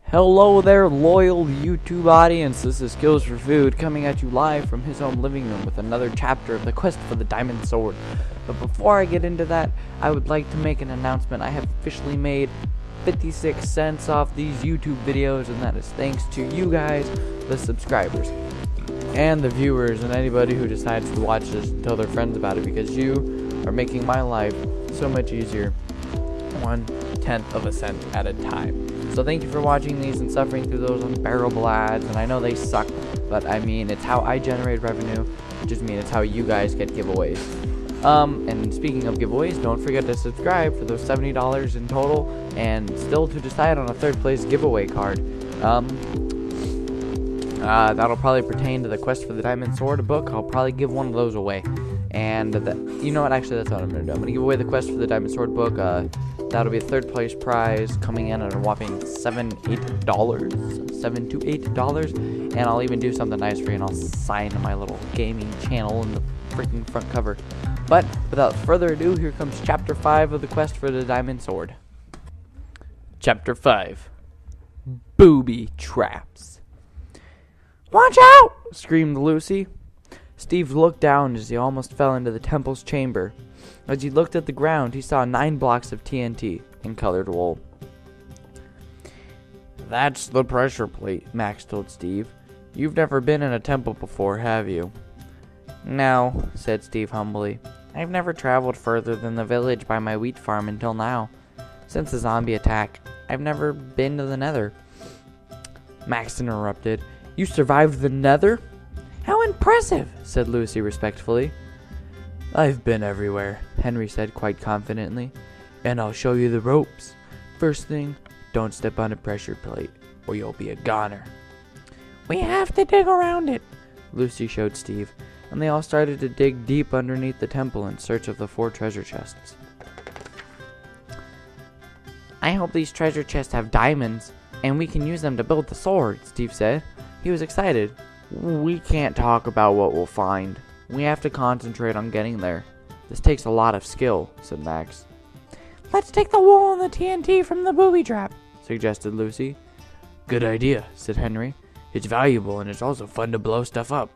Hello there, loyal YouTube audience. This is Skills for Food coming at you live from his home living room with another chapter of the quest for the Diamond Sword. But before I get into that, I would like to make an announcement. I have officially made 56 cents off these YouTube videos, and that is thanks to you guys, the subscribers, and the viewers, and anybody who decides to watch this and tell their friends about it, because you are making my life so much easier 1/10 of a cent at a time. So thank you for watching these and suffering through those unbearable ads, and I know they suck, but I mean, it's how I generate revenue. I just mean it's how you guys get giveaways. And speaking of giveaways, don't forget to subscribe for those $70 in total, and still to decide on a third place giveaway card. That'll probably pertain to the Quest for the Diamond Sword book. I'll probably give one of those away. And you know what, actually that's what I'm going to do. I'm going to give away the Quest for the Diamond Sword book. That'll be a third place prize coming in at a whopping $7 to $8. And I'll even do something nice for you, and I'll sign my little gaming channel in the freaking front cover. But without further ado, here comes Chapter 5 of the Quest for the Diamond Sword. Chapter 5. Booby Traps. "Watch out!" screamed Lucy. Steve looked down as he almost fell into the temple's chamber. As he looked at the ground, he saw 9 blocks of TNT in colored wool. "That's the pressure plate," Max told Steve. "You've never been in a temple before, have you?" "No," said Steve humbly. "I've never traveled further than the village by my wheat farm until now. Since the zombie attack, I've never been to the Nether." Max interrupted. "You survived the Nether? How impressive," said Lucy respectfully. "I've been everywhere," Henry said quite confidently, "and I'll show you the ropes. First thing, don't step on a pressure plate, or you'll be a goner." "We have to dig around it," Lucy showed Steve, and they all started to dig deep underneath the temple in search of the 4 treasure chests. "I hope these treasure chests have diamonds, and we can use them to build the sword," Steve said. He was excited. "We can't talk about what we'll find. We have to concentrate on getting there. This takes a lot of skill," said Max. "Let's take the wool and the TNT from the booby trap," suggested Lucy. "Good idea," said Henry. "It's valuable, and it's also fun to blow stuff up."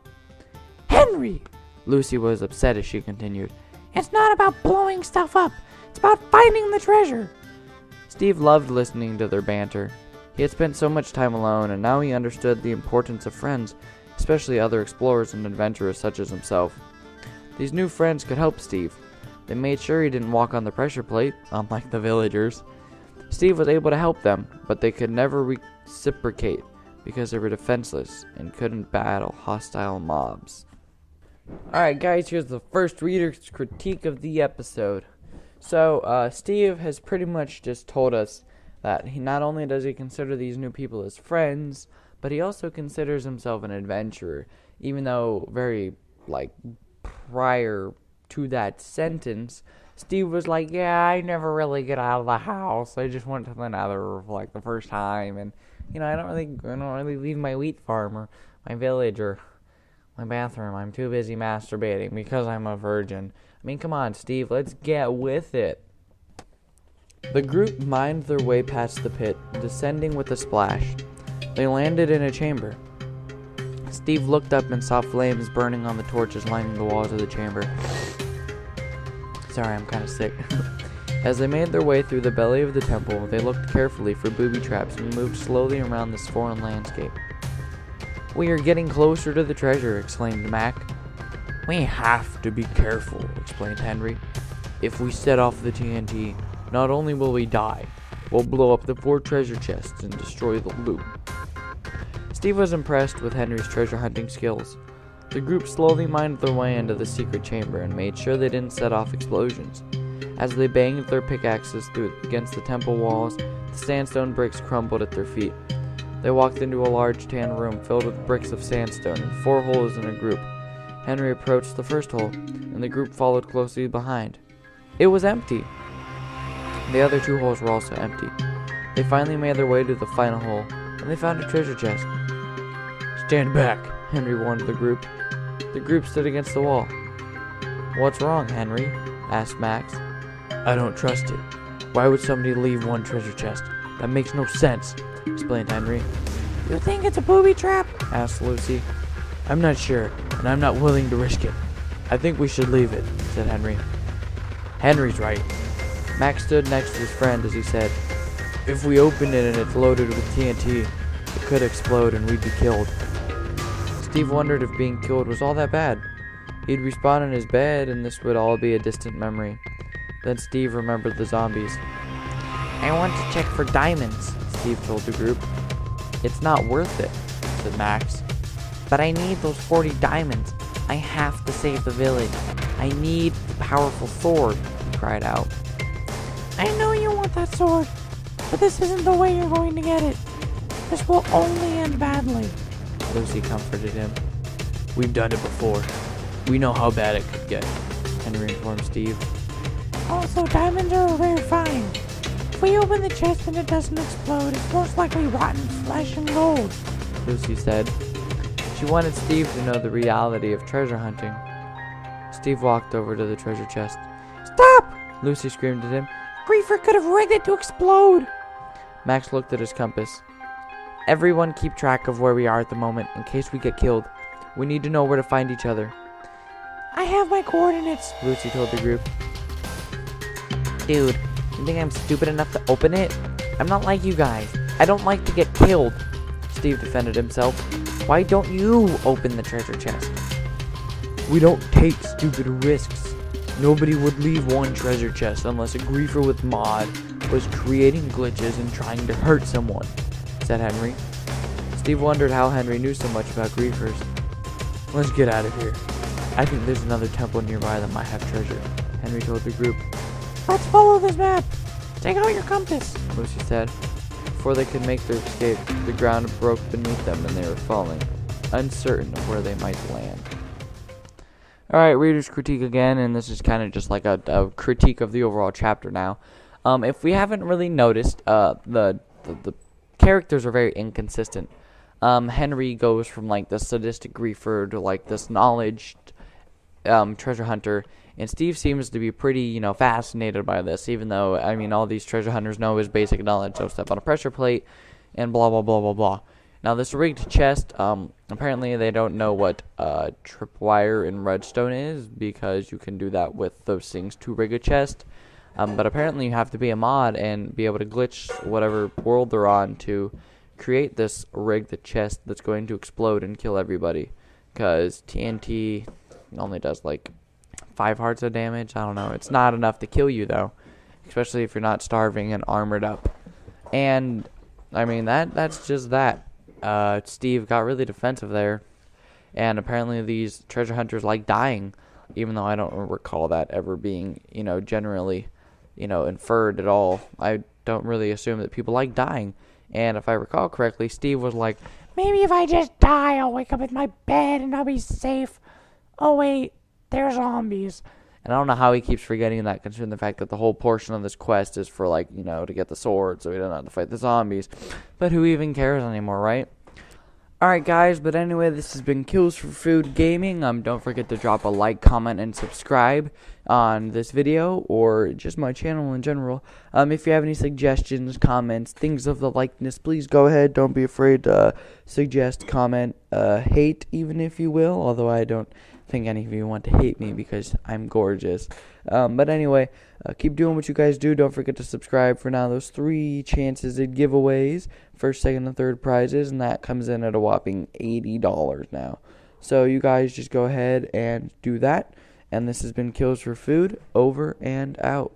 "Henry!" Lucy was upset as she continued. "It's not about blowing stuff up. It's about finding the treasure." Steve loved listening to their banter. He had spent so much time alone, and now he understood the importance of friends, especially other explorers and adventurers such as himself. These new friends could help Steve. They made sure he didn't walk on the pressure plate, unlike the villagers. Steve was able to help them, but they could never reciprocate because they were defenseless and couldn't battle hostile mobs. Alright guys, here's the first reader's critique of the episode. So, Steve has pretty much just told us that he not only does he consider these new people as friends, but he also considers himself an adventurer, even though prior to that sentence, Steve was like, "Yeah, I never really get out of the house. I just went to the Nether for the first time, and I don't really leave my wheat farm or my village or my bathroom. I'm too busy masturbating because I'm a virgin." I mean, come on, Steve, let's get with it. The group mined their way past the pit, descending with a splash. They landed in a chamber. Steve looked up and saw flames burning on the torches lining the walls of the chamber. Sorry, I'm kind of sick. As they made their way through the belly of the temple, they looked carefully for booby traps and moved slowly around this foreign landscape. "We are getting closer to the treasure," exclaimed Mac. "We have to be careful," explained Henry. "If we set off the TNT, not only will we die, we'll blow up the 4 treasure chests and destroy the loot." Steve was impressed with Henry's treasure hunting skills. The group slowly mined their way into the secret chamber and made sure they didn't set off explosions. As they banged their pickaxes against the temple walls, the sandstone bricks crumbled at their feet. They walked into a large tan room filled with bricks of sandstone and 4 holes in a group. Henry approached the first hole, and the group followed closely behind. It was empty. The other 2 holes were also empty. They finally made their way to the final hole, and they found a treasure chest. "Stand back," Henry warned the group. The group stood against the wall. What's wrong, Henry? Asked Max. I don't trust it. Why would somebody leave one treasure chest? That makes no sense, explained Henry. You think it's a booby trap? Asked Lucy. I'm not sure, and I'm not willing to risk it. I think we should leave it, said Henry. Henry's right. Max stood next to his friend as he said, if we open it and it's loaded with TNT, it could explode and we'd be killed. Steve wondered if being killed was all that bad. He'd respawn in his bed and this would all be a distant memory. Then Steve remembered the zombies. I want to check for diamonds, Steve told the group. It's not worth it, said Max. But I need those 40 diamonds. I have to save the village. I need the powerful sword, he cried out. I know you want that sword, but this isn't the way you're going to get it. This will only end badly, Lucy comforted him. We've done it before. We know how bad it could get, Henry informed Steve. Also, diamonds are very fine. If we open the chest and it doesn't explode, it's most likely rotten flesh and gold, Lucy said. She wanted Steve to know the reality of treasure hunting. Steve walked over to the treasure chest. Stop! Lucy screamed at him. Griefer could have rigged it to explode! Max looked at his compass. Everyone keep track of where we are at the moment in case we get killed. We need to know where to find each other. I have my coordinates, Lucy told the group. Dude, you think I'm stupid enough to open it? I'm not like you guys. I don't like to get killed. Steve defended himself. Why don't you open the treasure chest? We don't take stupid risks. Nobody would leave one treasure chest unless a griefer with mod was creating glitches and trying to hurt someone, said Henry. Steve wondered how Henry knew so much about griefers. Let's get out of here. I think there's another temple nearby that might have treasure, Henry told the group. Let's follow this map. Take out your compass, Lucy said. Before they could make their escape, the ground broke beneath them and they were falling, uncertain of where they might land. Alright, reader's critique again, and this is kind of just like a critique of the overall chapter now. If we haven't really noticed, the characters are very inconsistent. Henry goes from like this sadistic griefer to like this knowledge treasure hunter, and Steve seems to be pretty, fascinated by this, even though, all these treasure hunters know his basic knowledge, so step on a pressure plate, and blah, blah, blah, blah, blah. Now, this rigged chest, apparently they don't know what tripwire and redstone is, because you can do that with those things to rig a chest. But apparently you have to be a mod and be able to glitch whatever world they're on to create this rigged chest that's going to explode and kill everybody. Because TNT only does like 5 hearts of damage. I don't know. It's not enough to kill you, though, especially if you're not starving and armored up. And that's just that. Steve got really defensive there, and apparently these treasure hunters like dying, even though I don't recall that ever being, generally, inferred at all. I don't really assume that people like dying, and if I recall correctly, Steve was like, maybe if I just die, I'll wake up in my bed and I'll be safe. Oh wait, they're zombies. And I don't know how he keeps forgetting that, considering the fact that the whole portion of this quest is for, to get the sword, so he doesn't have to fight the zombies. But who even cares anymore, right? Alright, guys, but anyway, this has been Kills for Food Gaming. Don't forget to drop a like, comment, and subscribe on this video, or just my channel in general. If you have any suggestions, comments, things of the likeness, please go ahead. Don't be afraid to suggest, comment, hate, even if you will, although I don't think any of you want to hate me because I'm gorgeous. But anyway, keep doing what you guys do. Don't forget to subscribe for now. Those 3 chances at giveaways, first, second, and third prizes, and that comes in at a whopping $80 now. So you guys just go ahead and do that. And this has been Kills for Food, over and out.